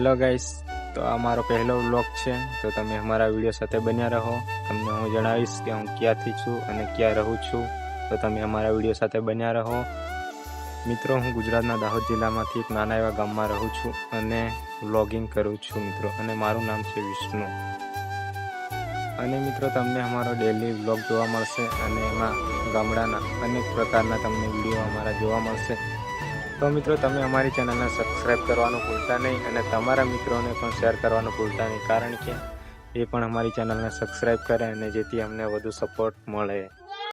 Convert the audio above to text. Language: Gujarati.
હેલો ગાઈસ, તો આ મારો પહેલો વ્લોગ છે, તો તમે અમારા વિડીયો સાથે બન્યા રહો. તમને હું જણાવીશ કે હું ક્યાંથી છું અને ક્યાં રહું છું, તો તમે અમારા વિડીયો સાથે બન્યા રહો. મિત્રો, હું ગુજરાતના દાહોદ જિલ્લામાંથી એક નાના એવા ગામમાં રહું છું અને વ્લોગિંગ કરું છું મિત્રો, અને મારું નામ છે વિષ્ણુ. અને મિત્રો, તમને અમારો ડેલી વ્લોગ જોવા મળશે અને એમાં ગામડાના અનેક પ્રકારના તમને વિડીયો અમારા જોવા મળશે. તો મિત્રો, તમે અમારી ચેનલને સબસ્ક્રાઈબ કરવાનું ભૂલતા નહીં અને તમારા મિત્રોને પણ શેર કરવાનું ભૂલતા નહીં, કારણ કે એ પણ અમારી ચેનલને સબસ્ક્રાઈબ કરે અને જેથી અમને વધુ સપોર્ટ મળે.